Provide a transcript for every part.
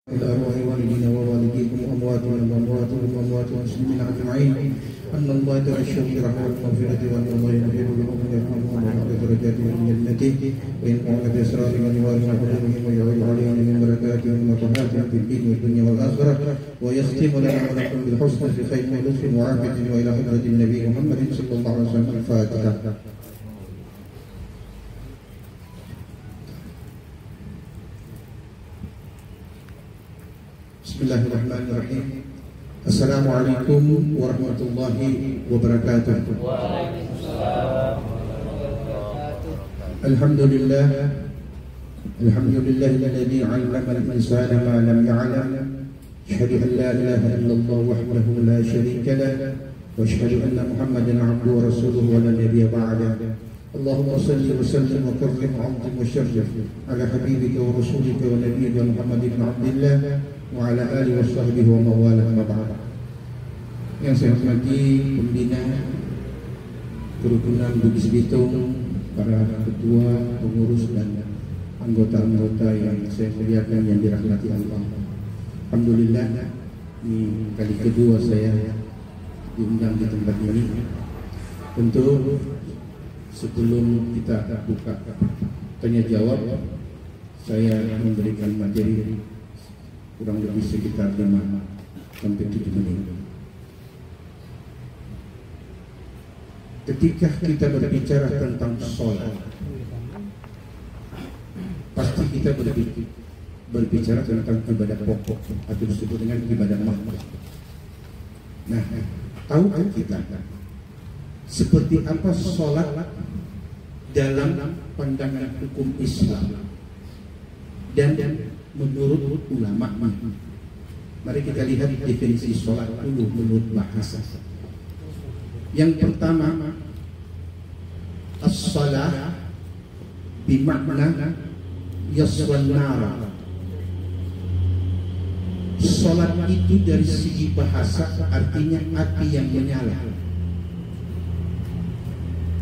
إلى أرواح والدينا ووالديكم وأمواتنا وأمواتكم وأموات المسلمين أجمعين أن الله يتبشر برحمة المغفرة وأن الله يغفر لهم ويرحمهم ويعلى درجاتهم من جنته وينفعنا بأسرار من يوارث حضورهم ويعود عليهم من بركاتهم وطهاتهم في الدين والدنيا والآخرة ويختم لنا ولكم بالحسنى في خير ولطف وعافية وإلى حضرة النبي محمد صلى الله عليه وسلم. الفاتحة. Bismillahirrahmanirrahim. Assalamualaikum warahmatullahi wabarakatuh. Waalaikumsalam. Alhamdulillah. Alhamdulillahilladzi 'allama al-insana ma lam ya'lam. Asyhadu an la ilaha illallah wahdahu la syarika lah wa asyhadu anna Muhammadan 'abduhu wa rasuluhu wa la nabiyya ba'dahu. Allahumma salli wa sallim wa karrim 'azim wa syarrif ala habibika wa rasulika wa nabiyyika Muhammad ibn Abdillah wa ala alihi wa sahbihi wa mawalah ma ba'd. Yang saya hormati pembina kerukunan Bugis Bitung, para ketua, pengurus dan anggota-anggota yang saya muliakan yang dirahmati Allah. Alhamdulillah, ini kali kedua saya diundang di tempat ini. Tentu sebelum kita buka tanya jawab, saya memberikan materi kurang lebih sekitar 5 sampai 7 menit. Ketika kita berbicara tentang sholat, pasti kita berbicara tentang ibadah pokok atau disebut dengan ibadah makhluk. Nah, tahukah kita seperti apa sholat dalam pandangan hukum Islam dan menurut ulama? Mari kita lihat definisi sholat dulu menurut bahasa. Yang pertama, as-salah bimakna yaswan nara. Sholat itu dari segi bahasa artinya api yang menyala.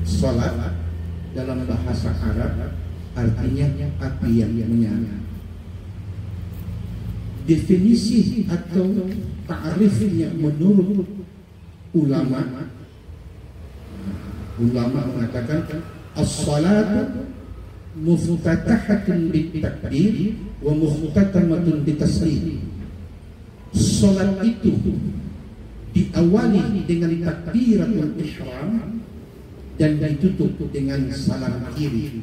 Sholat dalam bahasa Arab artinya api yang menyala. Definisi atau ta'rifnya menurut ulama mengatakan as-salatu muftatahatun bitakbir wa muftatamatun bitaslim. Salat itu diawali dengan takbiratul ihram dan ditutup dengan salam kiri.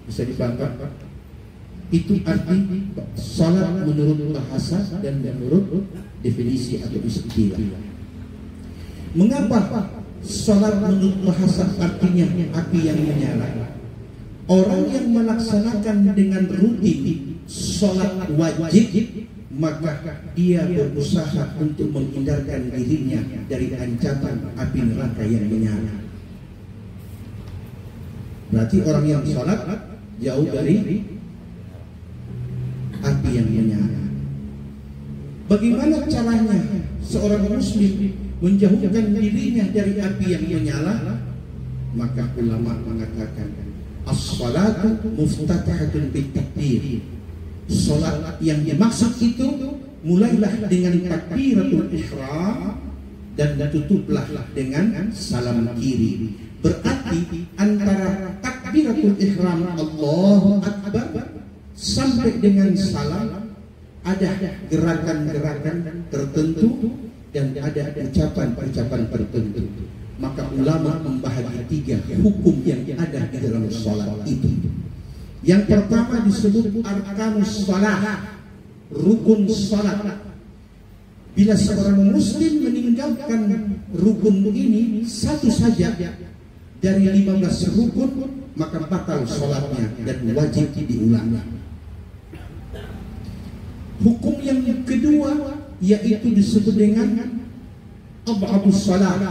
Bisa dipahami? Itu arti salat menurut bahasa dan menurut definisi atau istilah. Mengapa salat menurut bahasa artinya api yang menyala? Orang yang melaksanakan dengan rutin salat wajib, maka dia berusaha untuk menghindarkan dirinya dari ancaman api neraka yang menyala. Berarti orang yang salat jauh dari api yang menyala. Bagaimana caranya seorang muslim menjauhkan dirinya dari api yang menyala? Maka ulama mengatakan as-salatu muftatahatun bitakbir. Salat yang dimaksud itu mulailah dengan takbiratul ihram dan tutuplah dengan salam kiri. Berarti antara takbiratul ihram Allahu Akbar sampai dengan salam ada gerakan-gerakan tertentu dan ada ucapan-ucapan tertentu. Maka ulama membahagi 3 hukum yang ada di dalam salat itu. Yang pertama disebut arkanus salat, rukun salat. Bila seorang muslim meninggalkan rukun ini satu saja dari 15 rukun, maka batal salatnya dan wajib diulangi. Hukum yang kedua yaitu disebut dengan ab'adus salat.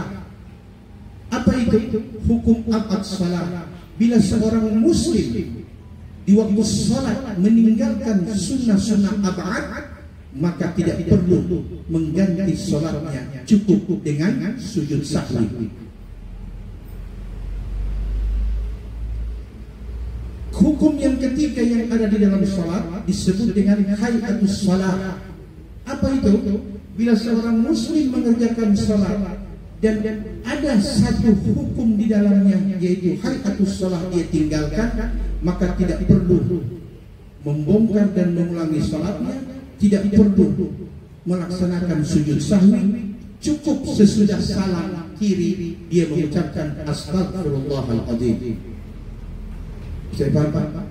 Apa itu hukum ab'adus salat? Bila seorang muslim di waktu salat meninggalkan sunnah-sunnah ab'ad, maka tidak perlu mengganti salatnya, cukup dengan sujud sahwi. Hukum yang ketiga yang ada di dalam salat disebut dengan hayatus salat. Apa itu? Bila seorang muslim mengerjakan salat dan ada satu hukum di dalamnya, yaitu hayatus salat, dia tinggalkan, maka tidak perlu membongkar dan mengulangi salatnya, tidak perlu melaksanakan sujud sahwi, cukup sesudah salam kiri dia mengucapkan astagfirullahaladzim. Saya paham, Pak?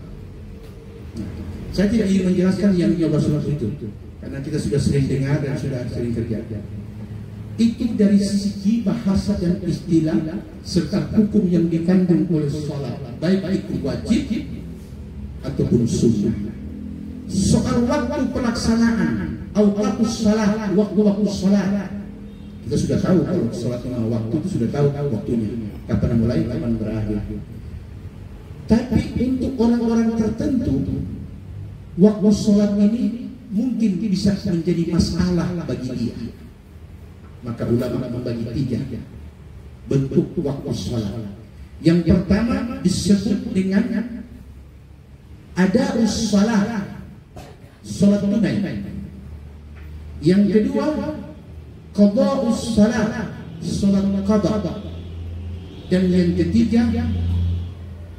Saya tidak ingin menjelaskan yang Rasulullah itu, karena kita sudah sering dengar dan sudah sering kerja. Itu dari segi bahasa dan istilah serta hukum yang dikandung oleh salat, baik itu wajib ataupun sunnah. Soal waktu pelaksanaan, awqatus salat, waktu-waktu salat, kita sudah tahu kalau salat lima waktu itu sudah tahu waktunya, kapan mulai, kapan berakhir. Tapi untuk orang-orang tertentu, waktu salat ini mungkin bisa menjadi masalah bagi dia. Maka ulama membagi tiga bentuk waktu salat. Yang pertama disebut dengan ada'us salat, salat tunai. Yang kedua qada'us salat, salat qada. Dan yang ketiga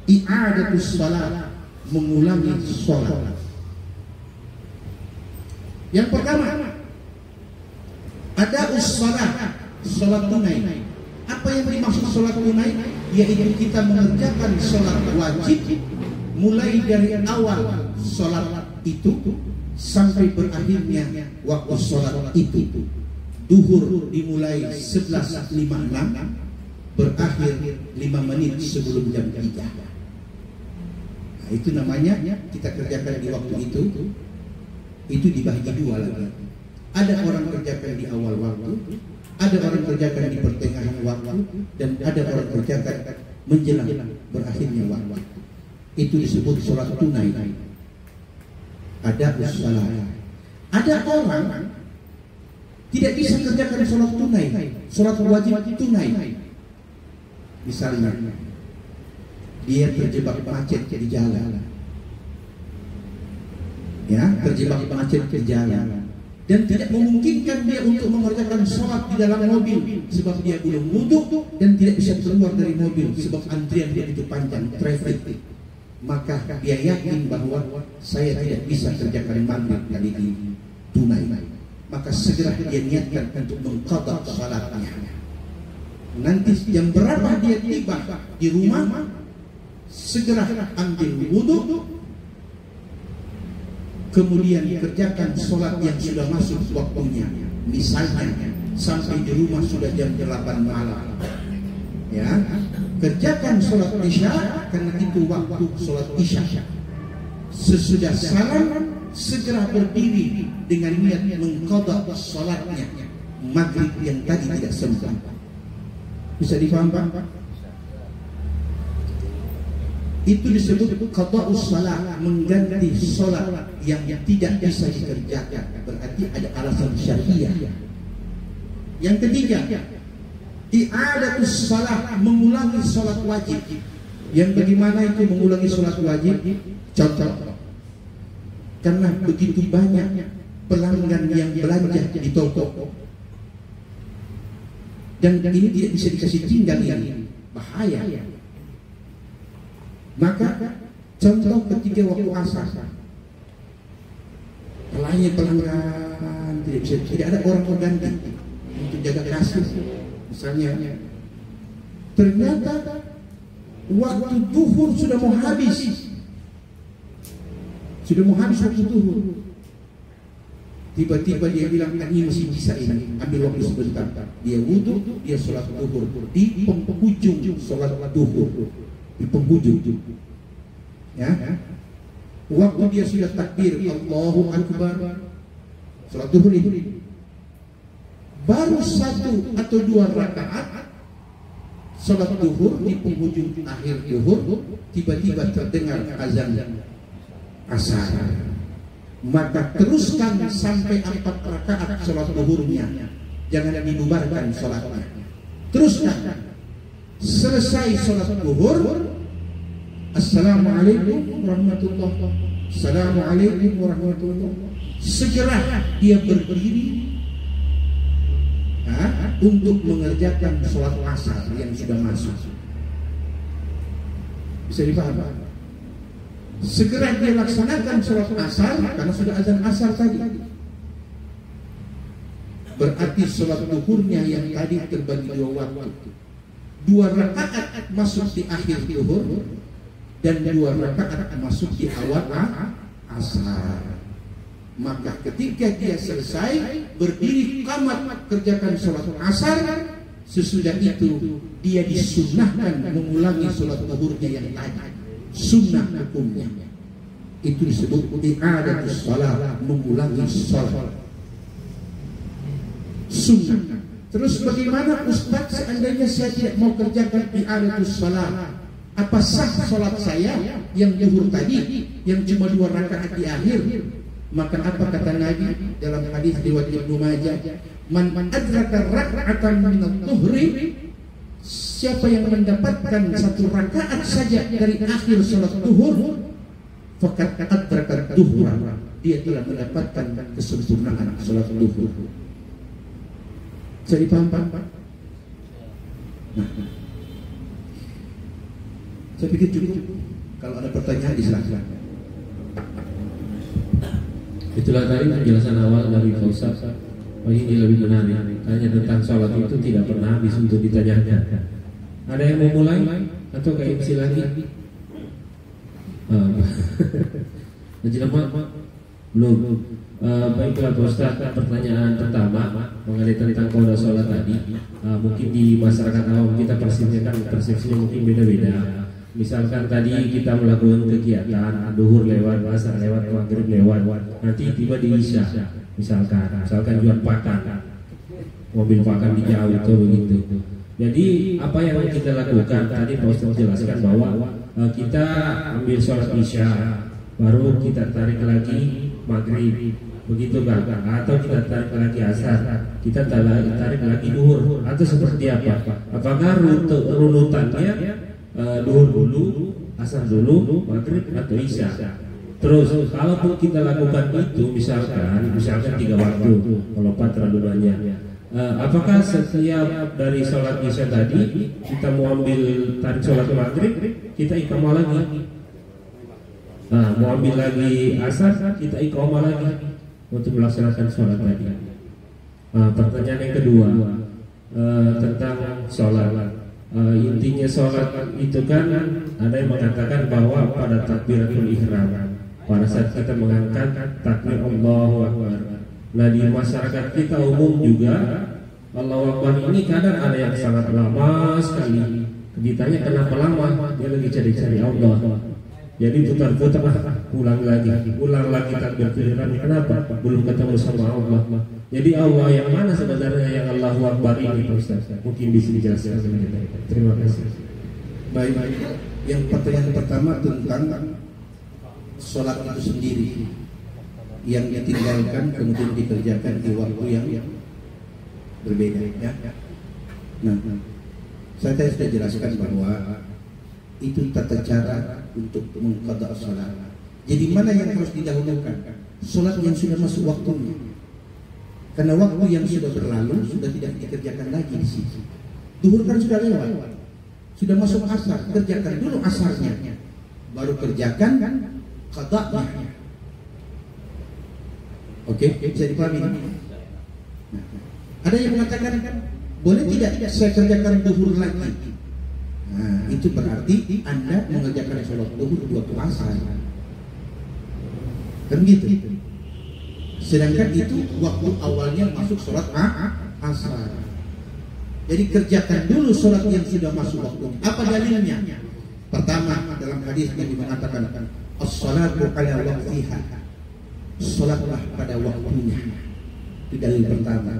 i'adatus salat, mengulangi salat. Yang pertama ada'us salat, salat tunai. Apa yang dimaksud salat tunai? Yaitu kita mengerjakan salat wajib mulai dari awal salat itu sampai berakhirnya waktu salat itu. Duhur dimulai 11.56, berakhir 5 menit sebelum jam 3. Nah, itu namanya kita kerjakan di waktu itu. Itu dibagi dua lagi. Ada orang kerjakan di awal waktu, ada orang kerjakan di pertengahan waktu, dan ada orang kerjakan menjelang berakhirnya waktu. Itu disebut sholat tunai. Ada salat. Ada orang tidak bisa kerjakan sholat tunai, sholat wajib tunai. Misalnya dia terjebak macet di jalan, ya, terjebak macet di jalan, dan tidak memungkinkan dia untuk mengerjakan sholat di dalam mobil sebab dia belum wudhu dan tidak bisa keluar dari mobil sebab antrian dia itu panjang, traffic. Maka dia yakin bahwa saya tidak bisa kerjakan maghrib kali ini tunai. Maka segera dia niatkan untuk mengqadha salatnya. Nanti jam berapa dia tiba di rumah, segera ambil wudhu, kemudian kerjakan sholat yang sudah masuk waktunya. Misalnya sampai di rumah sudah jam 8 malam, ya, kerjakan sholat isya karena itu waktu sholat isya. Sesudah salam segera berdiri dengan niat mengqadha sholatnya maghrib yang tadi tidak sempat. Bisa difaham, Pak? Itu disebut qada'us salat, mengganti sholat yang tidak bisa dikerjakan. Berarti ada alasan syariah. Yang ketiga, i'adatus salat, mengulangi sholat wajib. Yang bagaimana itu mengulangi sholat wajib? Contoh, karena begitu banyak pelanggan yang belanja di toko dan ini tidak bisa dikasih tinggal, ini bahaya. Maka contoh ketika waktu asar, pelanggan tidak bisa, tidak ada orang pengganti untuk jaga kasir. Misalnya, ternyata waktu duhur sudah mau habis, waktu duhur. Tiba-tiba dia bilang, ini masih bisa ini, ambil waktu sebentar. Dia wudhu, dia sholat duhur di penghujung sholat duhur, di penghujung, ya. Waktu dia sudah takbir Allahu Akbar, sholat duhur itu baru 1 atau 2 rakaat sholat duhur di penghujung akhir duhur, tiba-tiba terdengar azan asar. Maka teruskan sampai 4 rakaat sholat duhurnya, jangan dibubarkan sholatnya. Teruskan, selesai sholat duhur, Assalamualaikum warahmatullahi wabarakatuh. Assalamualaikum warahmatullahi wabarakatuh. Segera dia berdiri untuk mengerjakan sholat asar yang sudah masuk. Bisa dipahami? Segera dia laksanakan sholat asar karena sudah azan asar tadi. Berarti sholat duhurnya yang tadi terbagi dua waktu. 2 rakaat masuk di akhir duhur dan 2 rakaat masuk di awal asar. Maka ketika dia selesai berdiri qamat kerjakan sholat asar, sesudah itu dia disunnahkan mengulangi sholat duhurnya yang tadi. Sunnah hukumnya itu disebut i'adatus shalah, mengulangi sholat sunnah. Terus bagaimana Ustaz seandainya saya tidak mau kerjakan i'adatus shalah? Apa sah sholat saya yang duhur tadi yang cuma 2 rakaat di akhir? Maka apa kata Nabi dalam hadis riwayat Ibnu Majah, man adraka rak'atan min adh-dhuhri, siapa yang mendapatkan 1 rakaat saja dari akhir sholat duhur, faqad adraka duhur, dia telah mendapatkan kesempurnaan sholat duhur. Jadi paham? Nah, saya pikir cukup. Kalau ada pertanyaan diserahkan. Itulah tadi penjelasan awal dari Pak Ustaz. Ini lebih menarik. Tanya tentang sholat itu tidak pernah habis untuk ditanyakan. Ada yang mau mulai atau kayak MC lagi? Belum. Baiklah Pak Ustaz, pertanyaan pertama mengenai tentang qada sholat tadi. Mungkin di masyarakat awam kita persepsinya mungkin beda-beda. Misalkan tadi kita melakukan kegiatan duhur lewat, asar lewat, maghrib lewat, nanti tiba di isya, misalkan jual pakan, mobil pakan di jauh itu begitu. Jadi apa yang kita lakukan tadi Pak Ustaz jelaskan bahwa kita ambil sholat isya, baru kita tarik lagi maghrib, begitu kan? Atau kita tarik lagi asar, kita tarik lagi duhur, atau seperti apa? Apakah runutannya duhur dulu, asar dulu, maghrib atau isya? Terus kalaupun kita lakukan itu misalkan 3 waktu, melompat terlalu banyak. Apakah setiap dari sholat isya tadi kita mau ambil tarik sholat maghrib, kita iqamah lagi? Mau ambil lagi asar, kita iqamah lagi untuk melaksanakan sholat tadi. Pertanyaan yang kedua tentang sholat. Intinya sholat itu kan ada yang mengatakan bahwa pada takbiratul ihram, pada saat kita mengangkat takbir Allahu Akbar. Nah di masyarakat kita umum juga Allahu Akbar ini kadang ada yang sangat lama sekali. Ditanya kenapa lama, dia lagi cari-cari Allah. Jadi putar-putar, ulang lagi takbiratul ihram. Kenapa? Belum ketemu sama Allah. Jadi Allah yang mana sebenarnya yang Allahu Akbar ini Pak Ustaz? Mungkin bisa dijelaskan. Terima kasih. Baik. Yang pertanyaan pertama tentang sholat itu sendiri yang ditinggalkan kemudian dikerjakan di waktu yang berbeda, ya. Nah, saya tadi sudah jelaskan bahwa itu tata cara untuk mengqada sholat. Jadi mana yang harus didahulukan? Sholat yang sudah masuk waktunya. Karena waktu yang sudah berlalu sudah tidak dikerjakan lagi di situ. Duhur kan sudah lewat, sudah masuk asar. Kerjakan dulu asarnya, baru kerjakan qada'nya. Oke, bisa dipahami? Nah, ada yang mengatakan boleh tidak saya kerjakan duhur lagi? Nah, itu berarti Anda mengerjakan sholat duhur waktu asar. Kan gitu. Sedangkan itu waktu awalnya masuk sholat asar. Jadi kerjakan dulu sholat yang sudah masuk waktu. Apa dalilnya? Pertama dalam hadis yang mengatakan as-salatu ala waqtiha, sholatlah pada waktunya. Itu dalil pertama.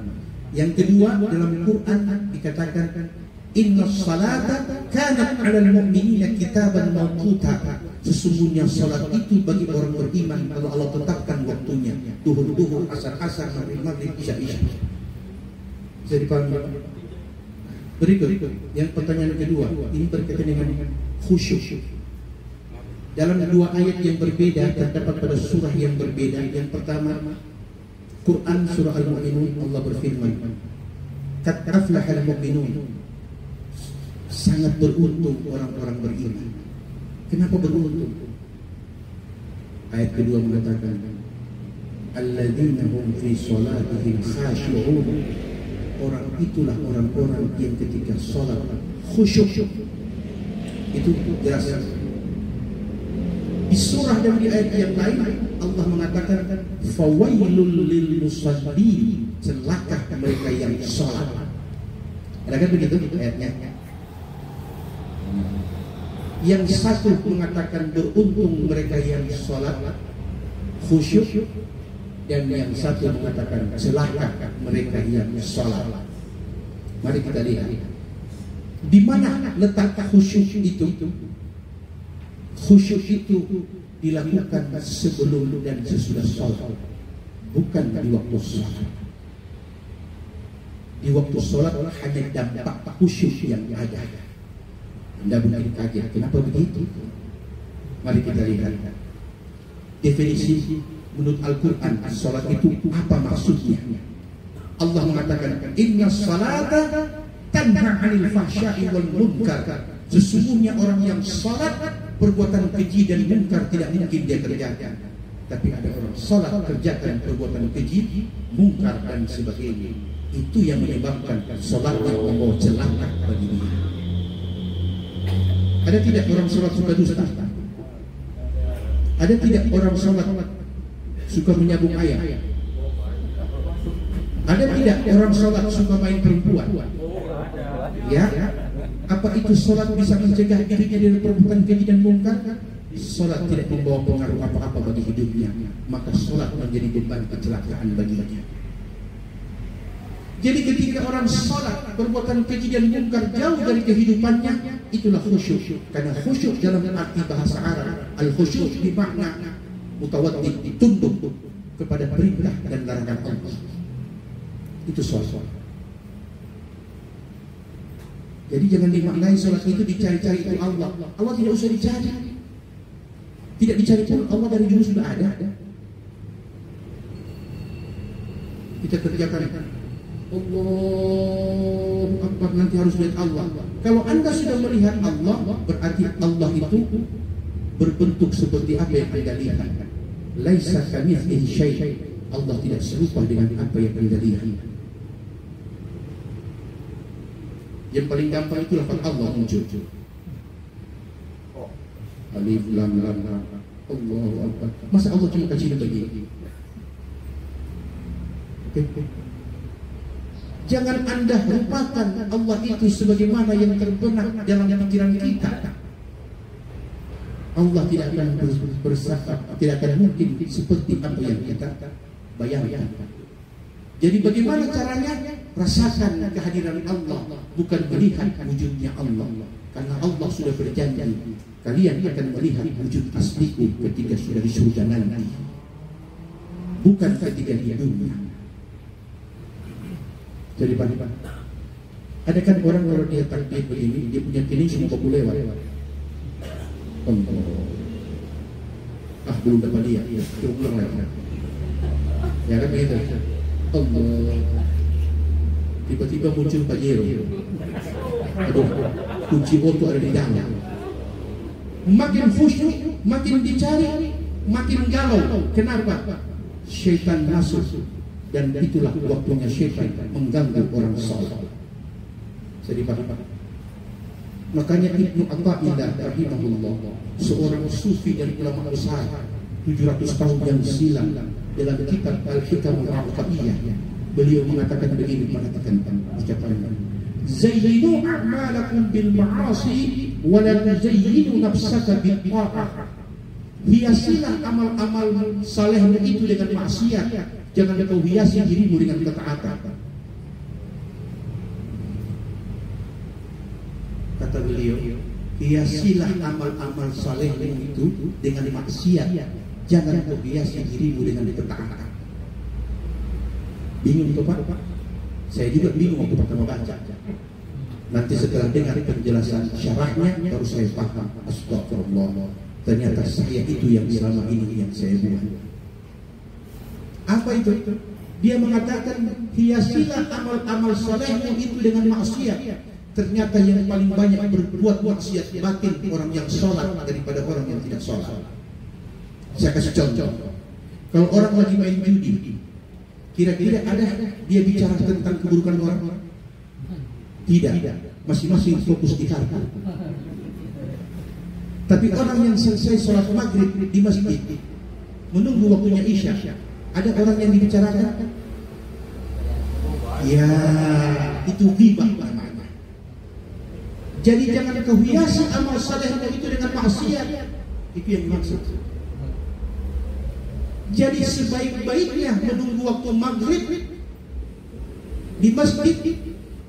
Yang kedua dalam Quran dikatakan inna salata kanat 'alal mu'minina kitaban mawquta. Sesungguhnya salat itu bagi orang beriman kalau Allah tetapkan waktunya. Duhur, asar, maghrib, isya. Bisa dipahami? Berikut yang pertanyaan kedua, ini berkaitan dengan khusyuk. Dalam dua ayat yang berbeda terdapat pada surah yang berbeda. Yang pertama, Quran surah Al-Mu'minun, Allah berfirman, "Qad aflahal mu'minun." Sangat beruntung orang-orang beriman. Kenapa beruntung? Ayat kedua mengatakan, "Alladzina hum fi sholatihim khashi'un." Orang itulah orang-orang yang ketika sholat khusyuk. Itu jelas. Di surah dan di ayat yang lain Allah mengatakan, "Fawailul lil musallin." Celaka mereka yang sholat. Ada kan begitu ayatnya? Yang satu mengatakan beruntung mereka yang sholat khusyuk, dan yang satu mengatakan celaka mereka yang sholat. Mari kita lihat di mana letak khusyuk itu. Khusyuk itu dilakukan sebelum dan sesudah sholat, bukan di waktu sholat. Di waktu sholat hanya dampak khusyuk yang ada. Anda mungkin kaget, kenapa begitu? Mari kita lihat definisi menurut Al-Quran. Sholat itu apa maksudnya? Allah mengatakan, "Inna salata tanha 'anil fahsya'i wal munkar." Sesungguhnya orang yang sholat, perbuatan keji dan munkar tidak mungkin dia kerjakan. Tapi ada orang sholat kerjakan perbuatan keji, munkar dan sebagainya. Itu yang menyebabkan sholatnya membawa celaka bagi dia. Ada tidak orang sholat suka dusta? Ada tidak orang sholat suka menyambung ayat? Ada tidak orang sholat suka main perempuan? Ya, apa itu sholat bisa mencegah dirinya dari perbuatan keji dan munkar? Sholat tidak membawa pengaruh apa-apa bagi hidupnya, maka sholat menjadi beban kecelakaan baginya. Jadi ketika orang sholat, perbuatan keji dan munkar jauh dari kehidupannya, itulah khusyuk. Karena khusyuk dalam arti bahasa Arab, al-khusyuk bermakna mutawaddid, tunduk kepada perintah dan larangan Allah. Itu sholat. Jadi jangan dimaknai sholat itu dicari-cari itu Allah. Allah tidak usah dicari. Tidak dicari pun, Allah dari dulu sudah ada. Kita kerjakan Allahu Akbar, nanti harus lihat Allah. Kalau Anda sudah melihat Allah, berarti Allah itu berbentuk seperti apa yang Anda lihat. Laisa kamitslihi syai'. Allah tidak serupa dengan apa yang Anda lihat. Yang paling gampang itu lafaz Allah muncul. Alif lam lam Allahu Akbar. Masa Allah cuma kecil begini? Jangan Anda lupakan Allah itu sebagaimana yang terbenak dalam pikiran kita. Allah tidak akan bersifat, tidak akan mungkin seperti apa yang kita bayangkan. Jadi bagaimana caranya? Rasakan kehadiran Allah, bukan melihat wujudnya Allah. Karena Allah sudah berjanji, kalian akan melihat wujud asliku ketika sudah di surga nanti, bukan ketika di dunia. Jadi ada kan orang kalau dia takbir begini, dia punya feeling semua baku lewat. Belum dapat dia, dia ulang lagi. Ya kan begitu. Tiba-tiba muncul Pajero. Aduh, kunci motor ada di dalam. Makin khusyuk, makin dicari, makin galau. Kenapa? Syaitan masuk. Dan itulah waktunya syaitan mengganggu orang sholat. Jadi makanya Ibnu Athaillah rahimahullah, seorang sufi dan ulama besar 700 tahun yang silam, dalam kitab Al-Hikam Al-Aqaiyah, beliau mengatakan begini, mengatakan ucapan, zayyinu a'malakum bil ma'asi wa la tuzayyinu nafsaka bil ta'ah. Hiasilah amal-amal salehmu itu dengan maksiat, jangan kau hiasi dirimu dengan ketaatan. Kata beliau, hiasilah amal-amal salehmu itu dengan maksiat, jangan kau hiasi dirimu dengan ketaatan. Bingung tuh Pak? Saya juga bingung waktu pertama baca. Nanti setelah dengar penjelasan syarahnya baru saya paham. Astagfirullah. Ternyata saya itu yang selama ini yang saya buat. Apa itu? Dia mengatakan, hiasilah amal-amal solehmu itu dengan maksiat. Ternyata yang paling banyak berbuat maksiat batin orang yang sholat daripada orang yang tidak sholat. Saya kasih contoh. Kalau orang lagi main judi, kira-kira ada dia bicara tentang keburukan orang? Tidak. Masing-masing fokus di kartu. Tapi orang yang selesai sholat maghrib di masjid, menunggu waktunya isya, ada orang yang dibicarakan? Ya, itu ghibah namanya. Jadi jangan kau hiasi amal salehmu itu dengan maksiat. Itu yang dimaksud. Jadi sebaik-baiknya menunggu waktu maghrib di masjid,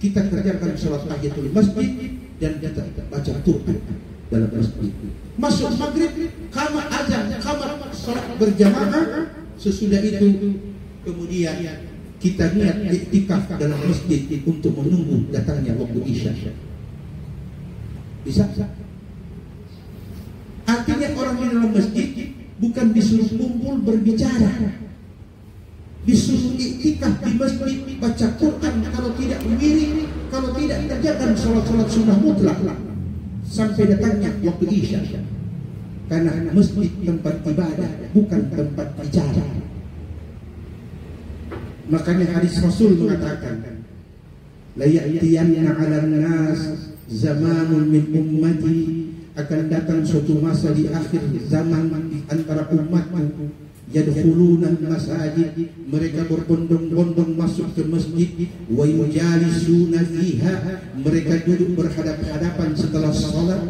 kita kerjakan sholat tahiyatul masjid dan kita baca Quran dalam masjid. Masuk maghrib, kamar azan, kamar sholat berjamaah. Sesudah itu kemudian kita niat iktikaf dalam masjid untuk menunggu datangnya waktu isya. Bisa? Artinya orang di dalam masjid bukan disuruh kumpul berbicara, disuruh iktikaf di masjid, baca Quran, kalau tidak wirid, kalau tidak kerjakan sholat-sholat sunnah mutlak sampai datangnya waktu isya. Karena masjid tempat ibadah, bukan tempat bicara. Makanya hadis Rasul mengatakan, la ya'tiyanna 'alan nas zamanun min ummati, akan datang suatu masa di akhir zaman di antara umatku, yadkhuluna masajid, mereka berbondong-bondong masuk ke masjid, wa yujalisuna fiha, mereka duduk berhadap-hadapan setelah salat.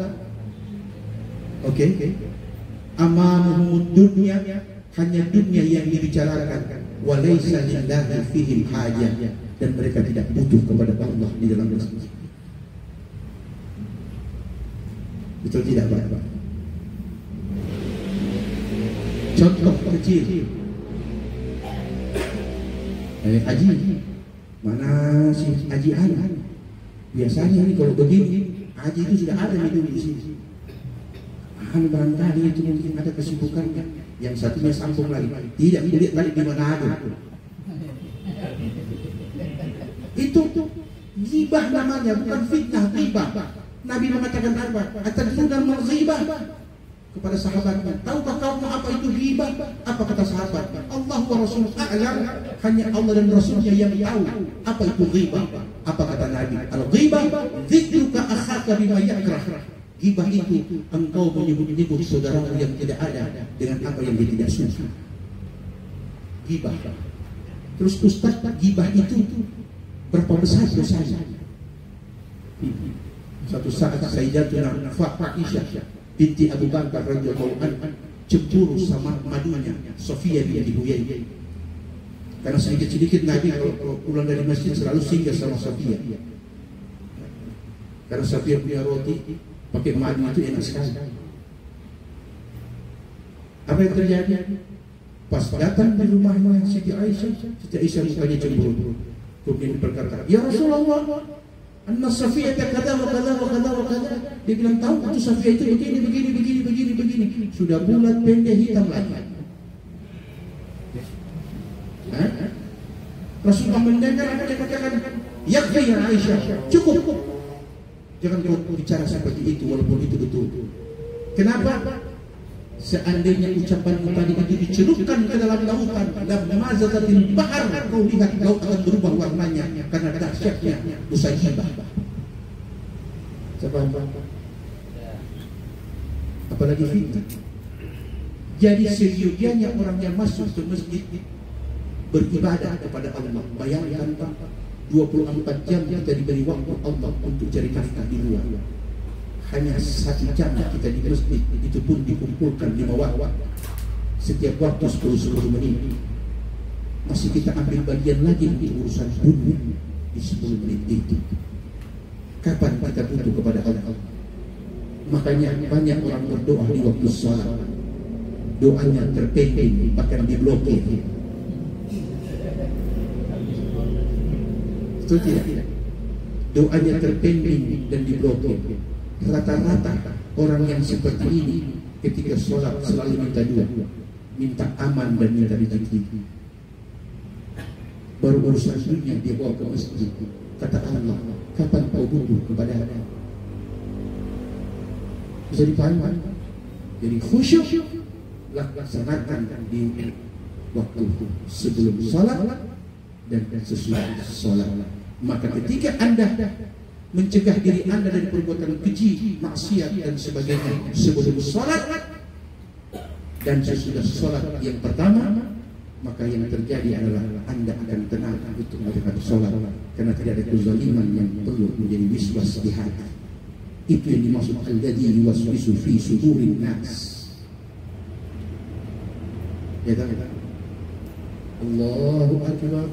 Oke. Amamuhum dunya, hanya dunia yang dibicarakan, wa laisa lillahi fihim hajah, dan mereka tidak butuh kepada Allah di dalam masjid. Betul tidak, Pak? Contoh kecil. Haji, mana si Haji An? Biasanya ini kalau begini, Haji itu sudah ada di sini. Barangkali itu mungkin ada kesibukan kan? Yang satunya sambung lagi. Tidak lihat tadi di mana ada. Itu ghibah namanya, bukan fitnah, ghibah. Nabi mengatakan apa? Atadruna mal ghibah? Kepada sahabatnya, tahukah kamu apa itu ghibah? Apa kata sahabat? Allah wa Rasul a'lam, hanya Allah dan Rasulnya yang tahu apa itu ghibah. Apa kata Nabi? Al-ghibah dzikruka akhaka bima yakrah. Ghibah itu engkau menyebut-nyebut saudaramu yang tidak ada dengan apa yang dia tidak suka. Ghibah. Terus Ustaz, ghibah itu berapa besar dosanya? Suatu saat Sayyidatuna Aisyah binti Abu Bakar radhiyallahu anha cemburu sama madunya Sofia binti Huyai. Karena sedikit-sedikit Nabi kalau pulang dari masjid selalu singgah sama Sofia. Karena Sofia punya roti pakai madu itu enak sekali. Apa yang terjadi? Pas datang di rumahnya Siti Aisyah mukanya cemburu. Kemudian berkata, ya Rasulullah, anna Safiyah kada wa kada wa kada wa kada. Dia bilang, tahu itu Safiyah itu begini. Sudah bulat, pendek, hitam lagi. Rasulullah mendengar apa dia katakan, yakfi ya Aisyah, cukup. Jangan kau bicara seperti itu walaupun itu betul. Kenapa? Seandainya ucapanmu tadi itu dicelupkan ke dalam lautan, dalam mazatatil bahar, kau lihat laut akan berubah warnanya karena dahsyatnya dosa ghibah. Apalagi fitnah. Jadi seyogianya orang yang masuk ke masjid beribadah kepada Allah. Bayangkan Pak, 24 jam kita diberi waktu Allah untuk cari nafkah di luar. Hanya 1 jam kita di masjid, itu pun dikumpulkan 5 waktu. Setiap waktu 10 menit. Masih kita ambil bagian lagi untuk urusan dunia di 10 menit itu. Kapan kita butuh kepada Allah? Makanya banyak orang berdoa di waktu sholat, doanya terpending, bahkan diblokir. Itu tidak. Doanya terpending dan diblokir. Rata-rata orang yang seperti ini ketika sholat selalu minta dua, minta aman dan minta rezeki. Baru urusan dunia dia bawa ke masjid. Kata Allah, kapan kau butuh kepada aku? Bisa dipahami? Jadi khusyuk laksanakan di waktu sebelum sholat dan sesudah sholat. Maka ketika Anda mencegah diri Anda dari perbuatan keji, maksiat dan sebagainya sebelum sholat dan sesudah sholat yang pertama, maka yang terjadi adalah Anda akan tenang untuk melakukan sholat, karena tidak ada kezaliman yang perlu menjadi wiswas di hati. Itu yang dimaksud alladzi yuwaswisu fi sudurin nas. Ya tak? Allahu Akbar.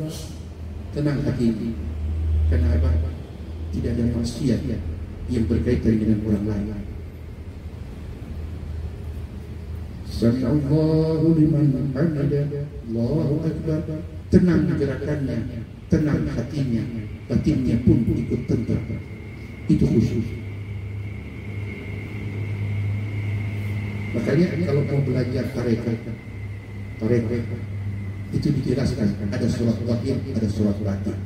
Tenang hati ini. Kenapa? Tidak ada maksiat yang berkaitan dengan orang lain. Sami'allahu liman hamidah. Allahu Akbar. Tenang gerakannya, tenang hatinya, batinnya pun ikut tenang. Itu khusyuk. Makanya kalau mau belajar tarekat itu dijelaskan, ada surat zahir, ada surat batin.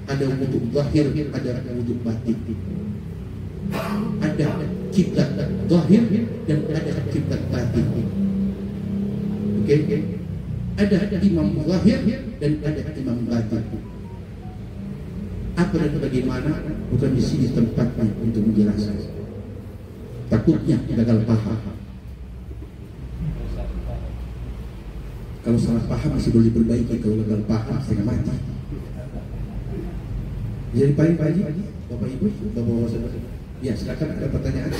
Ada wudhu zahir, ada wudhu batin. Ada kiblat zahir dan ada kiblat batin. Oke? Ada imam zahir dan ada imam batin. Apa dan bagaimana bukan di sini tempatnya untuk menjelaskan. Takutnya gagal paham. Kalau salah paham masih boleh diperbaiki, kalau gagal paham setengah mati. Jadi Pak Haji, Bapak Ibu, Bapak-Bapak, ya silakan, ada pertanyaan.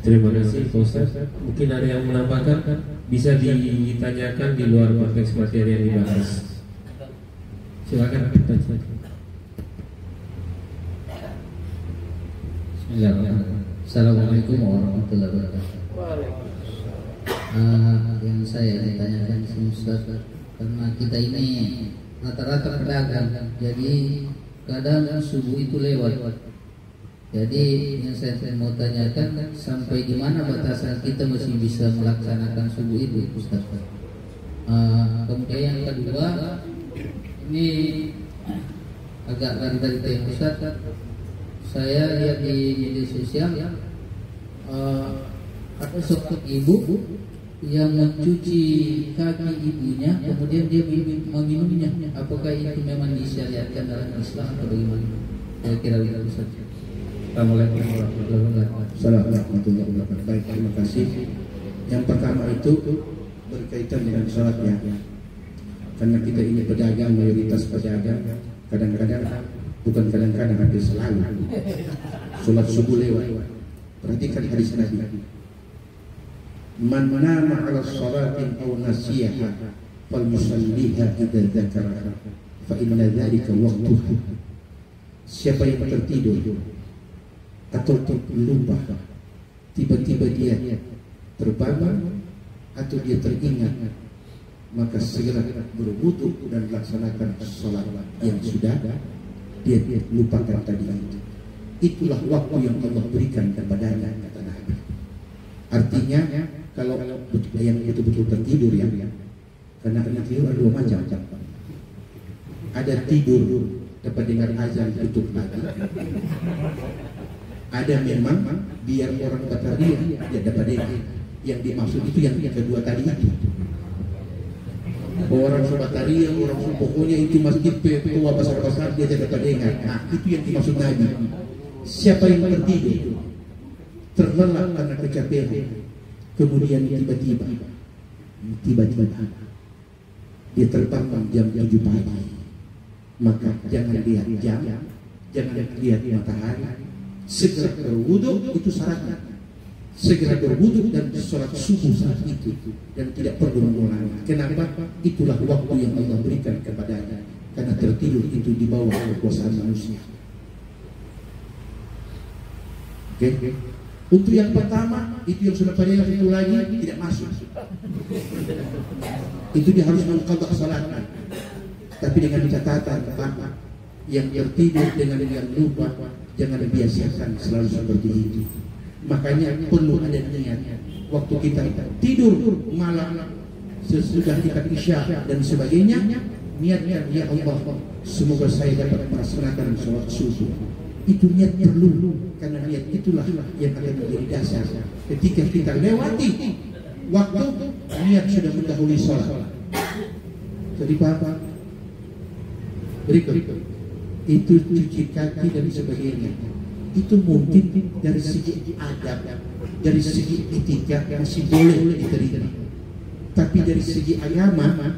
Terima kasih Pak Ustaz. Mungkin ada yang menambahkan, bisa ditanyakan di luar konteks materi yang dibahas. Silakan. Assalamualaikum warahmatullahi wabarakatuh. Yang saya ditanyakan Ustaz, karena kita ini rata-rata pedagang, jadi kadang subuh itu lewat. Jadi yang saya mau tanyakan, sampai di mana batasan kita masih bisa melaksanakan subuh itu, Ustaz? Kemudian yang kedua, ini agak dari tema Ustaz. Saya lihat di media sosial ada seorang ibu yang mencuci kaki ibunya, kemudian dia meminumnya. Apakah itu memang disyariatkan dalam Islam atau bagaimana? Kira-kira itu Ustaz. Assalamualaikum warahmatullahi wabarakatuh. Assalamualaikum warahmatullahi wabarakatuh. Baik, terima kasih. Yang pertama itu berkaitan dengan sholatnya. Karena kita ini pedagang, mayoritas pedagang, kadang-kadang, bukan kadang-kadang, hampir selalu sholat subuh lewat. Perhatikan hadis Nabi. Man nama ala sholatin aw nasiyaha fal yusalliha idza dzakara fa inna dzalika waqtuha. Siapa yang tertidur atau lupa, tiba-tiba dia terbangun atau dia teringat, maka segera berwudu dan laksanakan sholat yang sudah dia lupakan tadi itu. Itulah waktu yang Allah berikan kepadanya, kata Nabi. Artinya kalau yang betul-betul tertidur ya, karena tidur ada dua macam. Ada tidur dapat dengar azan tutup lagi. Ada memang biar orang bataria dia dapat dengar. Yang dimaksud itu yang kedua tadi itu. Orang bataria, orang pokoknya itu masjid tua besar-besar dia dapat dengar. Nah, itu yang dimaksud Nabi. Siapa yang tertidur, terlelap karena kecapean, kemudian tiba-tiba dia terbangun jam 7 pagi, maka jangan lihat jam, jangan lihat matahari, segera berwudu, itu syaratnya. Segera berwudu dan sholat subuh saat itu, dan tidak perlu mengulangi. Kenapa? Itulah waktu yang Allah berikan kepadanya, karena tertidur itu di bawah kekuasaan manusia. Oke. Untuk yang pertama, itu yang sudah pada itu lagi tidak masuk. Itu dia harus mengqadha salatnya. Tapi dengan catatan yang tertidur dengan yang lupa, jangan dibiasakan selalu seperti itu. Makanya perlu ada niat. Waktu kita tidur malam sesudah kita isya dan sebagainya, niatnya ya Allah, semoga saya dapat melaksanakan sholat subuh. Itu niat perlu, karena niat itulah yang akan menjadi dasar. Ketika kita lewati waktu, niat sudah mendahului sholat. Jadi apa? Berikut itu cuci kaki dan sebagainya. Itu mungkin dari segi adab, dari segi etika masih boleh diterima. Tapi dari segi agama,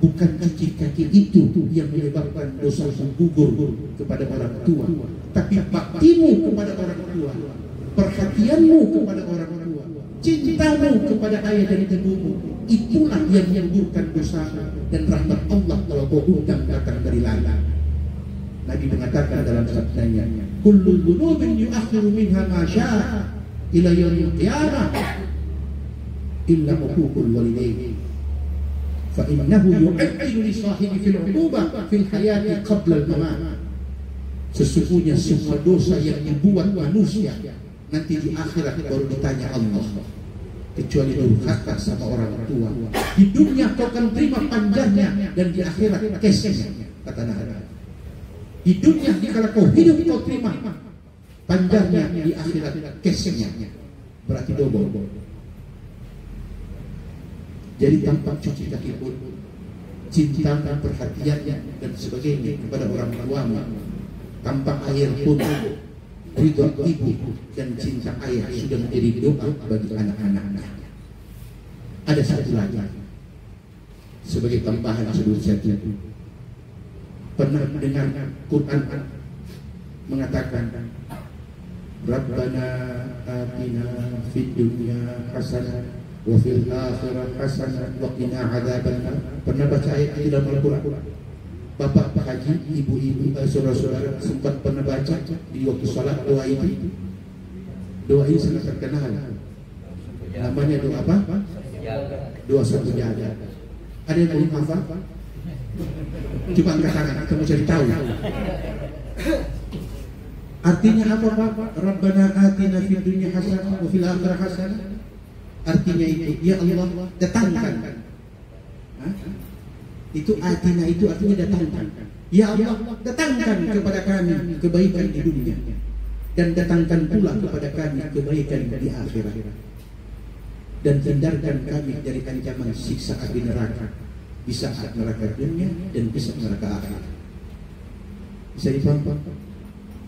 bukan cuci kaki itu yang menyebabkan dosa gugur kepada orang tua, tapi baktimu kepada orang tua, perhatianmu kepada orang tua, cintamu kepada ayah dan ibumu, itulah yang menggugurkan dosa dan rahmat Allah kalau kau undang datang dari langit. Nabi mengatakan dalam sabdanya, kullu dzunubin yu'akhiru minha ma syaa ila yaumil qiyamah illa uququl walidain fa innahu yu'ajjilu li sahibi fil 'uqubah fil hayati qabla al-mamat. Sesungguhnya semua dosa yang dibuat manusia nanti di akhirat baru ditanya Allah, kecuali durhaka sama orang tua. Di dunia kau akan terima panjangnya, dan di akhirat kesnya, kata Nabi. Di dunia kalau kau hidup kau terima panjangnya, di akhirat kesnya, berarti double. Jadi tanpa cuci kaki pun, cinta dan perhatiannya dan sebagainya kepada orang tua, tanpa air pun, ridho ibu dan cinta ayah sudah menjadi doa bagi anak-anaknya. Ada satu lagi sebagai tambahan sebelum saya tutup. Pernah mendengar Quran mengatakan, Rabbana atina fid dunya hasanah wa fil akhirati hasanah wa qina adzabannar. Pernah baca ayat itu dalam Al-Quran? Bapak Pak Haji, ibu-ibu, saudara-saudara sempat pernah baca di waktu salat doa itu? Doa ini sangat terkenal. Namanya doa apa? Doa satu jaga. Ada yang belum hafal? Coba angkat tangan, kita mau cari tahu. Artinya apa Pak? Rabbana atina fid dunya hasanah wa fil akhirati hasanah. Artinya itu, ya Allah, datangkan. Itu atina itu artinya datangkan. Ya Allah, datangkan kepada kami kebaikan di dunia, dan datangkan pula kepada kami kebaikan di akhirat, dan hindarkan kami dari ancaman siksa api neraka, di saat neraka dunia dan di saat neraka akhirat. Bisa dipaham?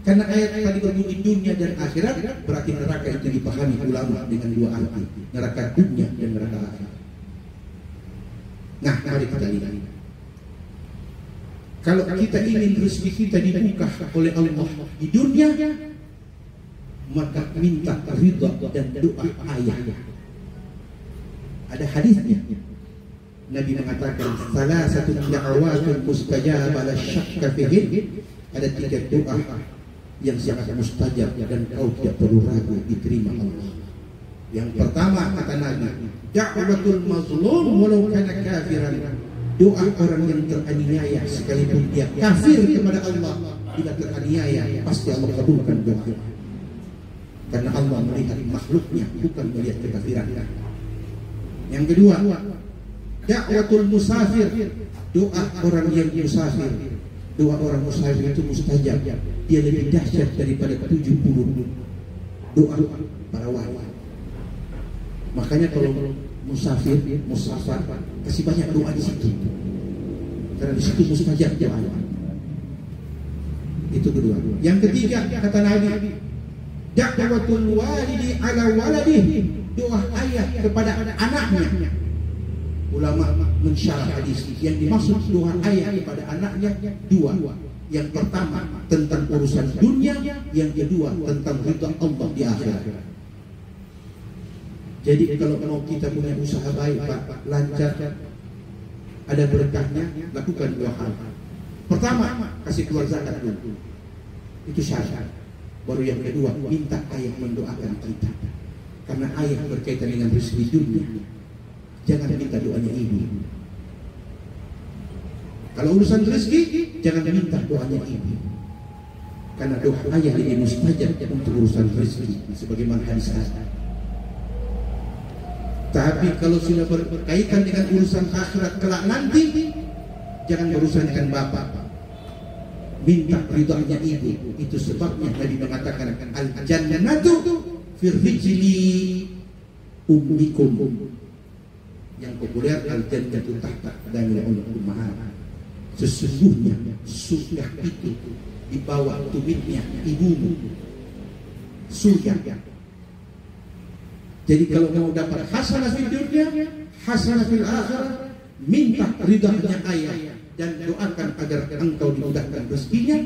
Karena ayat tadi berbunyi dunia dan akhirat, berarti neraka itu dipahami ulama dengan dua arti, neraka dunia dan neraka akhirat. Nah, mari kita lihat. Kalau kita ingin rezeki kita dibuka oleh Allah di dunia, maka minta ridha dan doa ayah. Ada hadisnya. Nabi mengatakan, salah satu da'awatun mustajabah la syakka fihi. Ada 3 doa yang sangat mustajab dan kau tidak perlu ragu diterima Allah. Yang pertama kata Nabi, da'watul mazlum walau kana kafiran. Doa orang yang teraniaya sekalipun dia kafir kepada Allah, bila teraniaya pasti Allah kabulkan doa. Karena Allah melihat makhluknya, bukan melihat kekafiran. Yang kedua, da'watul musafir. Doa orang yang musafir. Doa orang musafir itu mustajab. Dia lebih dahsyat daripada 70 doa para wali. Makanya kalau musafir, musafar, kasih banyak doa di situ. Karena di situ mustajab doa. Itu kedua. Yang ketiga kata Nabi, da'watul walidi ala waladihi. Doa ayah kepada anaknya. Ulama mensyarah hadis yang dimaksud doa ayah kepada anaknya 2. Yang pertama tentang urusan dunia, yang kedua tentang ridha Allah di akhirat. Jadi kalau mau kita punya usaha baik Pak, lancar, ada berkahnya, lakukan 2 hal. Pertama, kasih keluar zakat dulu. Itu syarat. Baru yang kedua, minta ayah mendoakan kita. Karena ayah berkaitan dengan rezeki dunia. Jangan minta doanya ibu. Kalau urusan rezeki, jangan minta doanya ibu. karena doa ayah ini mustajab untuk urusan rezeki sebagaimana hadis ada. Tapi kalau sudah berkaitan dengan urusan akhirat kelak nanti, jangan berurusan dengan bapak. Minta ridhonya ibu. Itu sebabnya Nabi mengatakan al-jannatu fi rijli ummikum. Yang populer al-jannatu tahta qadamil ummahat. Sesungguhnya surga itu di bawah tumitnya ibumu. Surga. Jadi kalau mau dapat hasanah fil dunya, hasanah fil akhirah, minta ridhonya ayah dan doakan agar engkau dimudahkan rezekinya.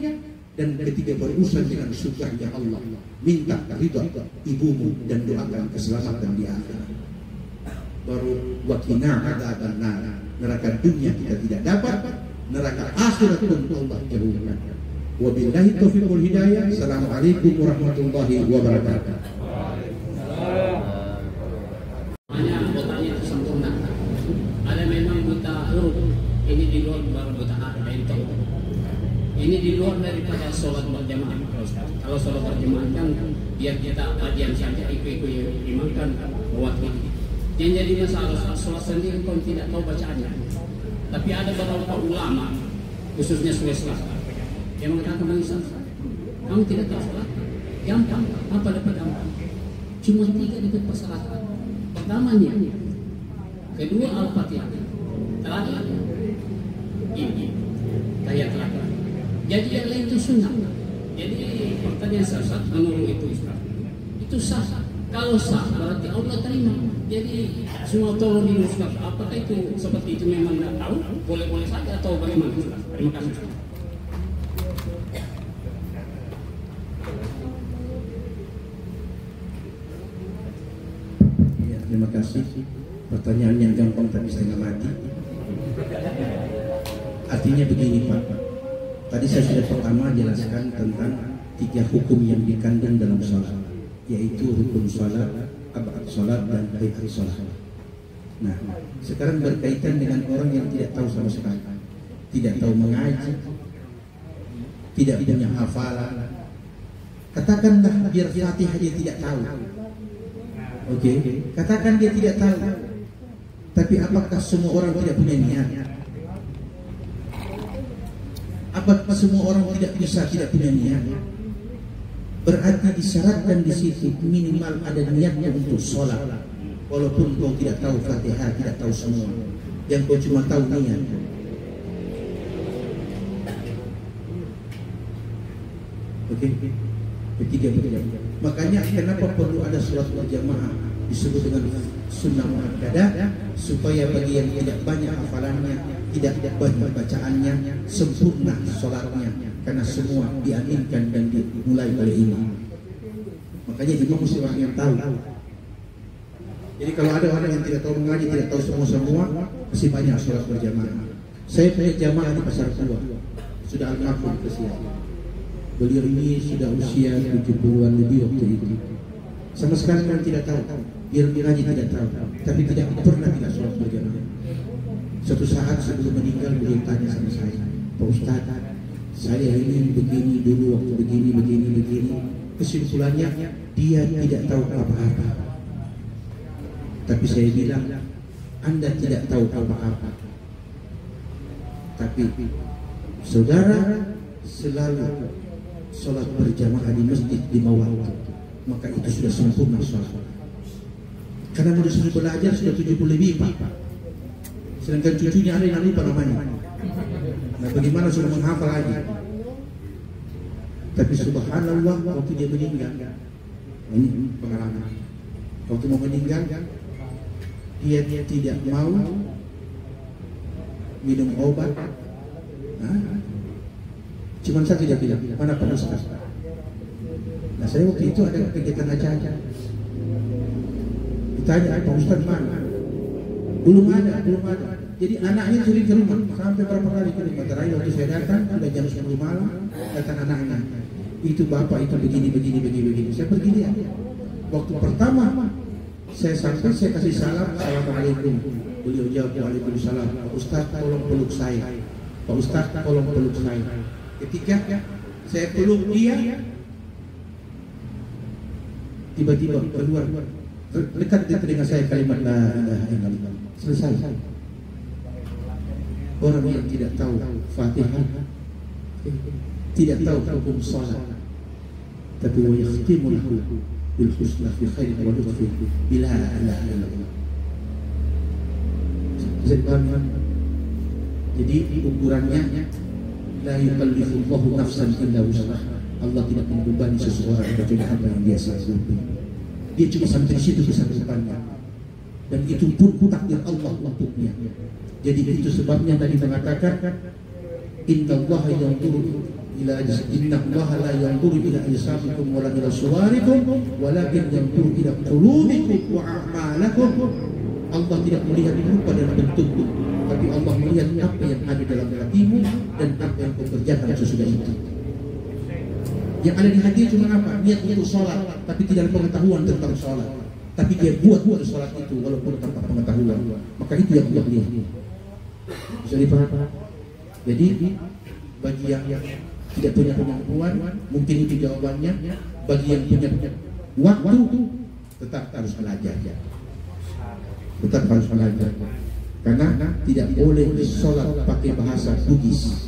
Dan ketiga berurusan dengan surganya Allah, minta ridho ibumu dan doakan keselamatan di akhirat. Baru wakina adzaban nar. Neraka dunia kita tidak dapat, neraka akhirat pun Allah jauhkan. Wabillahi taufiq wal hidayah. Assalamualaikum warahmatullahi wabarakatuh. Anggotanya itu sempurna. Ada memang buta huruf. Ini di luar buta bentong. Ini di luar daripada sholat berjamaah. Kalau sholat berjamaah kan biar kita kajian saja ikut imam kan mewakili. Yang jadi masalah sholat sendiri kau tidak tahu bacaannya. Tapi ada beberapa ulama, khususnya Sulawesi yang mengatakan bangsa, kamu tidak tahu sholat, gampang. Apa dapat gampang? Cuma 3 dapat persyaratan. Pertamanya, kedua al-fatihah, terakhir ini tahiyat terakhir. Jadi yang lain itu sunnah. Jadi pertanyaan sah menurut itu Ustaz. Itu sah. Kalau sah berarti Allah terima. Jadi semua tolong diuruskan. Apakah itu seperti itu memang tidak tahu? Boleh-boleh saja atau bagaimana Ustaz? Terima kasih Ustaz. Ya, terima kasih. Pertanyaan yang gampang tapi setengah mati. Artinya begini Pak. Tadi saya sudah pertama jelaskan tentang 3 hukum yang dikandung dalam sholat, yaitu rukun sholat, abad sholat, dan baiat sholat. Nah, sekarang berkaitan dengan orang yang tidak tahu sama sekali, tidak tahu mengaji, tidak punya hafalan. Katakanlah biar Fatihah dia tidak tahu. Oke, katakan dia tidak tahu. Tapi apakah semua orang tidak punya niat? Apakah semua orang tidak bisa, tidak punya niat? Berarti disyaratkan di situ minimal ada niatnya untuk sholat. Walaupun kau tidak tahu Fatihah, tidak tahu semua, yang kau cuma tahu niat. Oke, ketiga. Makanya kenapa perlu ada sholat berjamaah disebut dengan sunnah muakkadah, supaya bagi yang tidak banyak hafalannya, tidak banyak bacaannya, sempurna sholatnya, karena semua diaminkan dan dimulai oleh imam. Makanya imam mesti orang yang tahu. Jadi kalau ada orang yang tidak tahu mengaji, tidak tahu semua, masih banyak sholat berjamaah. Saya punya jamaah di Pasar Tua, sudah almarhum kesian. Beliau ini sudah usia 70-an lebih waktu itu. Sama sekali kan tidak tahu, dia mengaji tidak tahu, tapi tidak pernah tidak sholat berjamaah. Suatu saat sebelum meninggal beliau tanya sama saya, Pak Ustadz, saya ini begini dulu waktu begini. Kesimpulannya dia tidak tahu apa-apa. Tapi saya bilang, Anda tidak tahu apa-apa. Tapi saudara selalu sholat berjamaah di masjid di waktu, maka itu sudah sempurna sholat. Karena mudah sudah belajar sudah 70 lebih Pak. Sedangkan cucunya ada yang lupa namanya. Nah, bagaimana sudah menghafal lagi? Tapi subhanallah waktu dia meninggal, ini pengalaman. Waktu mau meninggal, dia tidak mau minum obat. Cuman saya tidak bilang, mana Pak Ustaz? Nah, saya waktu itu ada kegiatan aja. Ditanya, Pak Ustaz mana? Belum ada. Jadi anaknya turun ke rumah sampai berapa kali ke rumah. Terakhir waktu saya datang sudah jam 10 malam, datang anaknya. Itu bapak itu begini. Saya pergi lihat. Waktu pertama saya sampai, saya kasih salam, assalamualaikum. Beliau jawab, waalaikumsalam. Pak Ustaz tolong peluk saya. Ketika saya peluk dia, tiba-tiba keluar dekat di telinga saya kalimat la ilaha illallah. Selesai. Orang yang tidak tahu Fatihah, tidak tahu hukum salat, tapi wa yakhtimu lahu bil husna fi khairin wa lutfi bila ilaha illallah. Jadi ukurannya la yukallifullahu nafsan illa wus'aha. Allah tidak membebani seseorang kecuali apa yang dia sanggupi. Dia cuma sampai situ kesanggupannya, dan itu pun takdir Allah untuknya. Jadi itu sebabnya tadi mengatakan innallaha yanzuru ila innallaha la yanzuru ila ajsamikum wala ila suwarikum walakin yanzuru ila qulubikum wa a'malakum. Allah tidak melihat rupa dan bentuk, tapi Allah melihat apa yang ada dalam hatimu dan apa yang kau kerjakan sesudah itu. Yang ada di hati cuma apa? Niat untuk sholat, tapi tidak ada pengetahuan tentang sholat. Tapi dia buat sholat itu walaupun tanpa pengetahuan. Maka itu yang Allah lihat. Bisa dipahami? Jadi bagi yang tidak punya kemampuan, mungkin itu jawabannya. Bagi yang punya waktu, tetap harus belajar. Tetap harus belajar. Karena tidak boleh sholat pakai bahasa Bugis.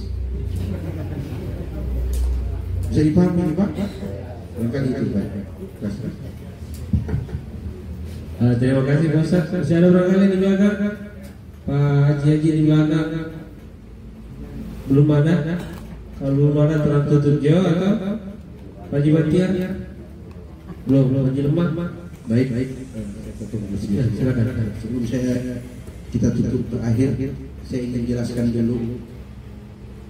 Bisa dipahami Pak? Barangkali itu Pak. Terima kasih Pak Ustaz. Masih ada barangkali di belakang? Pak Haji di belakang? Belum ada? Kalau belum ada terang tutup jauh atau Pak Haji Batiar? Belum Haji Lemah? Baik. Silakan. Sebelum kita tutup terakhir, saya ingin jelaskan dulu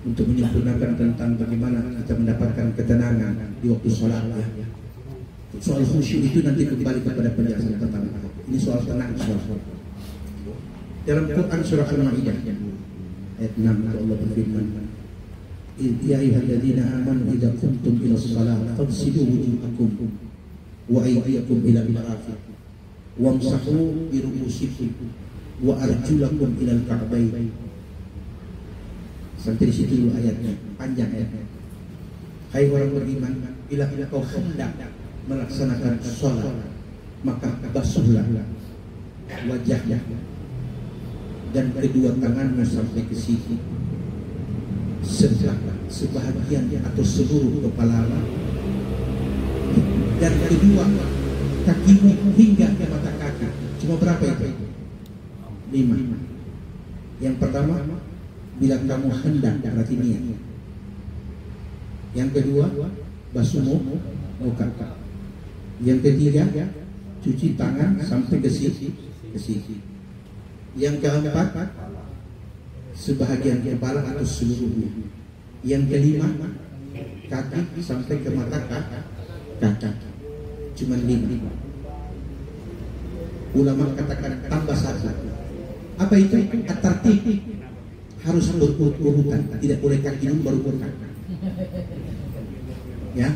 untuk menyempurnakan tentang bagaimana kita mendapatkan ketenangan di waktu sholat. Soal khusyuk itu nanti kembali kepada penjelasan pertama. Ini soal tenang, soal. Dalam Quran surah Al-Maidah ayat 6 Allah berfirman, "Ya ayyuhalladzina amanu idza qumtum ila shalah faghsilu wujuhakum wa aydiyakum ila al-marafiq wamsahu bi ru'usikum wa arjulakum ila al-ka'bayn." Sampai di situ dulu ayatnya, panjang ayatnya. Hai orang beriman, bila kau hendak melaksanakan sholat, maka basuhlah wajahnya dan kedua tanganmu sampai ke sini, serta sebahagian atau seluruh kepala, dan kedua kakimu hingga ke mata kaki. Cuma berapa itu? 5. Yang pertama, bila kamu hendak, berarti niat. Yang kedua, basuh muka. Yang ketiga, cuci tangan sampai ke sini. Yang keempat, sebahagian kepala atau seluruhnya. Yang kelima, kaki sampai ke mata kaki. Cuma 5. Ulama katakan tambah 1. Apa itu? At-tartib. Harus berurutan, tidak boleh kaki dulu baru kaki. Ya,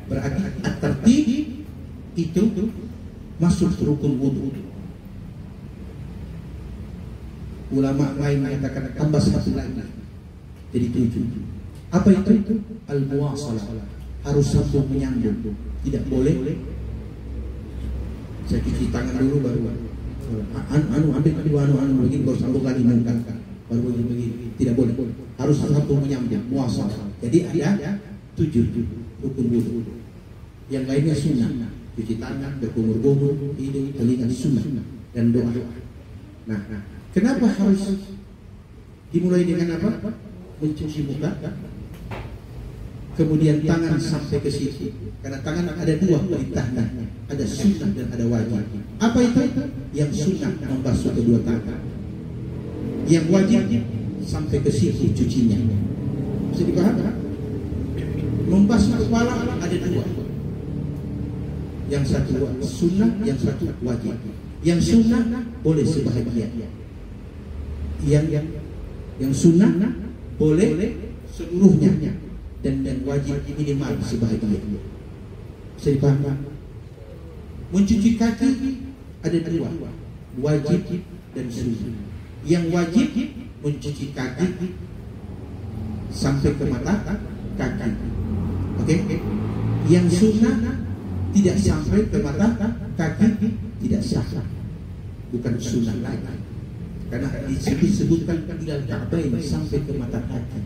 berarti at-tartib itu masuk rukun wudu. Ulama lain mengatakan tambah 1 lagi, jadi 7. Apa itu? Al-muwasalah, harus sambung menyambung, tidak boleh saya cuci tangan dulu baru ambil begini baru sambung lagi mengangkat. Baru begini, tidak boleh. Harus satu menyambung, muasal. Jadi ada 7 rukun wudu. Yang lainnya sunnah, cuci tangan, berkumur-kumur, hidung, telinga, sunnah, dan doa. Nah, kenapa harus dimulai dengan apa? Mencuci muka, kemudian tangan sampai ke situ. Karena tangan ada 2 perintahnya, ada sunnah dan ada wajib. Apa itu? Yang sunnah membasuh kedua tangan. Yang wajib sampai ke siku cucinya. Bisa dipahami? Membasuh kepala ada 2. Yang satu sunnah, yang satu wajib. Yang sunnah boleh sebahagian. Yang sunnah boleh seluruhnya, dan yang wajib minimal sebahagian. Bisa dipahami? Mencuci kaki ada 2, wajib dan sunnah. Yang wajib mencuci kaki sampai ke mata kaki. Oke? Yang sunnah tidak sampai ke mata kaki tidak sah, bukan sunnah lagi. Karena disebutkan ilal ka'bain sampai ke mata kaki.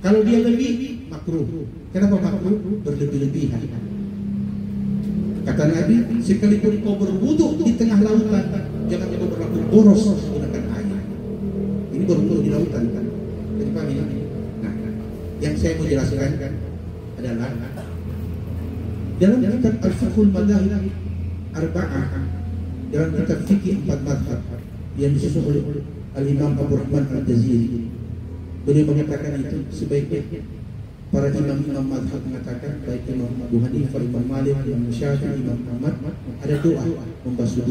Kalau dia lebih makruh. Kenapa makruh? Berlebih-lebihan. Kata Nabi, sekalipun kau berwudu di tengah lautan, jangan kau berlaku boros menggunakan air. Ini berwudu di lautan kan? Jadi paham ini? Nah, yang saya mau jelaskan adalah dalam kitab Al-Fiqhul Madzhab Arba'ah, dalam kitab fikih 4 mazhab yang disusun oleh Al-Imam Abu Rahman Al-Jaziri, beliau mengatakan itu sebaiknya para imam-imam mazhab mengatakan, baik Imam Abu Hanifah, Imam Malik, Imam Syafi'i, Imam Ahmad, ada doa membasuh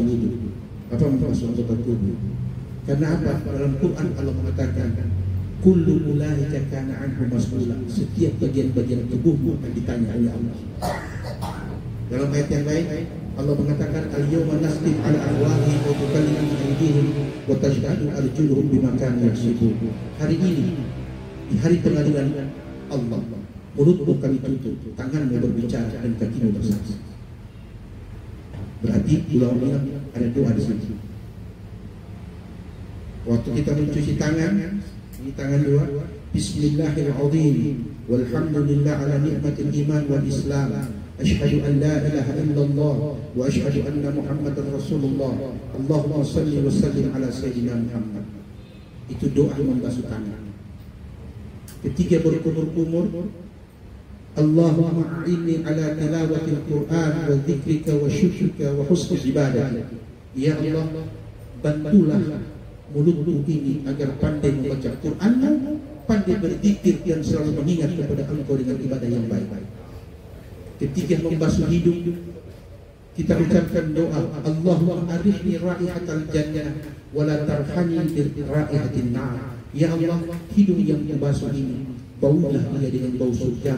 wudu. Apa membasuh anggota tubuh? Karena apa? Dalam Quran Allah mengatakan, kullu ulaika kana anhu mas'ula. Setiap bagian-bagian tubuhmu akan ditanya oleh Allah. Dalam ayat yang lain Allah mengatakan, al-yawma nastim ala afwahihim wa tukallimuna aydihim wa tashhadu arjuluhum bima kanu yaksibun. Hari ini, di hari pengadilan Allah, mulutmu kami tutup, tanganmu berbicara dan kakimu bersaksi. Berarti ulama bilang ada doa di sini. Waktu kita mencuci tangan, ini tangan dua, Bismillahirrahmanirrahim, walhamdulillah ala ni'matil iman wal islam, asyhadu an la ilaha illallah wa asyhadu anna Muhammadar Rasulullah, Allahumma salli wa sallim ala sayyidina Muhammad. Itu doa membasuh tangan. Ketiga berkumur-kumur, Allahumma a'inni ala tilawatil Quran wa dzikrika wa syukrika wa husni ibadah. Ya Allah, bantulah mulutku ini agar pandai membaca Quran-Mu, pandai berzikir dan selalu mengingat kepada Engkau dengan ibadah yang baik. Ketiga membasuh hidung, kita ucapkan doa, Allahumma arifni raihatal jannah wa la tarhani bi raihatin nar. Ya Allah, hidung yang membasuh ini, baulah dia dengan bau surga,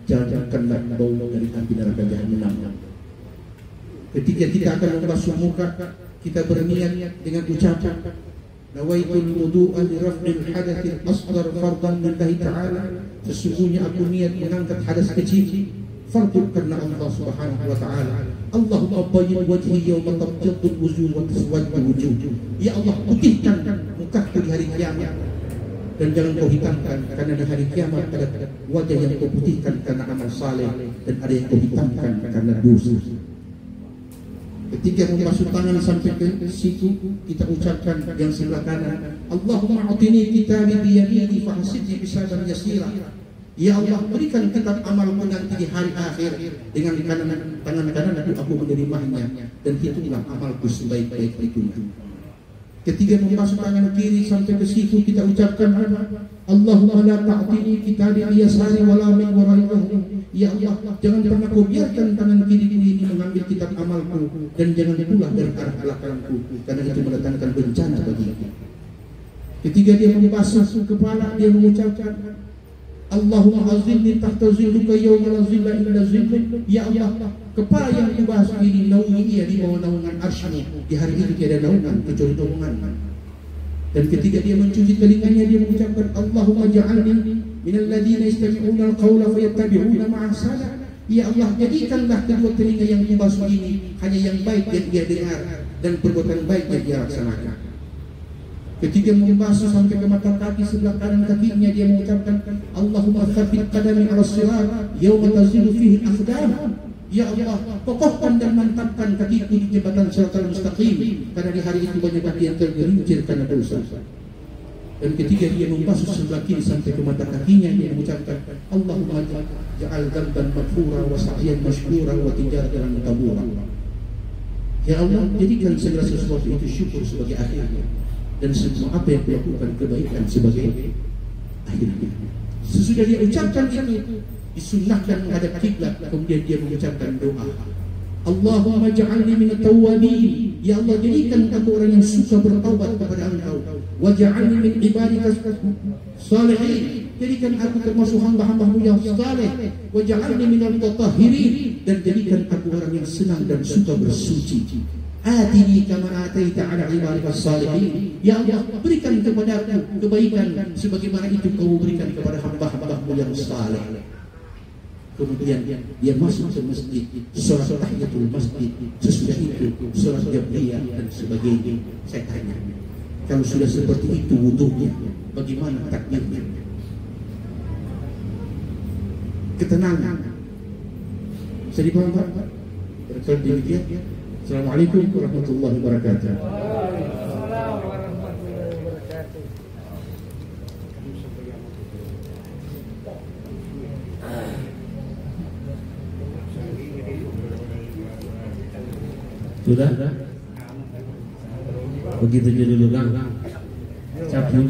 jangankanlah bau dari api neraka jahanam. Ketika kita akan membasuh muka, kita berniat dengan ucapan, nawaitul wudu'a li raf'il hadatsil asghar fardan lillahi ta'ala. Sesungguhnya aku niat mengangkat hadas kecil fardu karena Allah Subhanahu wa taala. Allahumma bayyin wajhi yawma tabyaddu wujuh wa taswaddu wujuh. Ya Allah, putihkan mukaku di hari kiamat dan jangan kau hitamkan, karena di hari kiamat ada wajah yang kau putihkan karena amal saleh dan ada yang kau hitamkan karena dosa. Ketika membasuh tangan sampai ke siku, kita ucapkan yang sebelah kanan, Allahumma atini kitabi biyamini fahsibni hisaban yasira. Ya Allah, berikan kitab amalku nanti di hari akhir dengan tangan kanan aku menerimanya, dan hitunglah amalku sebaik-baik hitungan. Ketika membasuh tangan kiri sampai ke siku, kita ucapkan, Allahumma la ta'tini kitabi biyasari wala min waraihi. Ya Allah, jangan pernah kau biarkan tangan kiriku ini mengambil kitab amalku, dan jangan pula dari arah belakangku, karena itu mendatangkan bencana bagiku. Ketika dia membasuh kepala, dia mengucapkan, Allahumma azilni tahta zilluka yawma la zilla illa zilluk. Ya Allah, kepala yang dibasuh ini naungi ia di bawah naungan arsy-Mu. Di hari ini tiada naungan kecuali naungan. Dan ketika dia mencuci telinganya, dia mengucapkan, Allahumma ja'alni minal ladzina yastami'una al-qawla fayattabi'una ma ahsana. Ya Allah, jadikanlah kedua telinga yang dibasuh ini hanya yang baik yang dia dengar dan perbuatan baik yang dia laksanakan. Ketika membasuh sampai ke mata kaki sebelah kanan kakinya, dia mengucapkan, Allahumma tsabbit qadami 'ala sirat yawma tazilu fihi al-aqdam. Ya Allah, kokohkan dan mantapkan kakiku di jembatan Shiratal Mustaqim, karena di hari itu banyak kaki yang tergelincir karena dosa. Dan ketika dia membasuh sebelah kiri sampai ke mata kakinya, dia mengucapkan, Allahumma ja'al dzamban maghfura wa sa'yan mashkura wa tijaratan tabura. Ya Allah, jadikan segala sesuatu itu syukur sebagai akhirnya, dan semua apa yang dilakukan kebaikan sebagai akhirnya. Sesudah dia ucapkan itu, disunnahkan menghadap kiblat, kemudian dia mengucapkan doa, Allahumma ja'alni minat tawwabin. Ya Allah, jadikan aku orang yang suka bertaubat kepada Engkau. Wa ja'alni min ibadika salihin. Jadikan aku termasuk hamba-hamba-Mu yang saleh. Wa ja'alni minal mutahhirin. Dan jadikan aku orang yang senang dan suka bersuci. Atini kama ataita ala ibadika salihin. Ya Allah, berikan kepadaku kebaikan sebagaimana itu Kau berikan kepada hamba-hamba-Mu yang saleh. kemudian dia masuk ke masjid, sholat tahiyatul masjid, sesudah itu sholat jabriyah dan sebagainya. Saya tanya, kalau sudah seperti itu wudunya, bagaimana takbirnya? Ketenangan. Bisa dipaham Pak? Berkali demikian. Assalamualaikum warahmatullahi wabarakatuh. Sudah? Begitu dulu Kang. Cabut.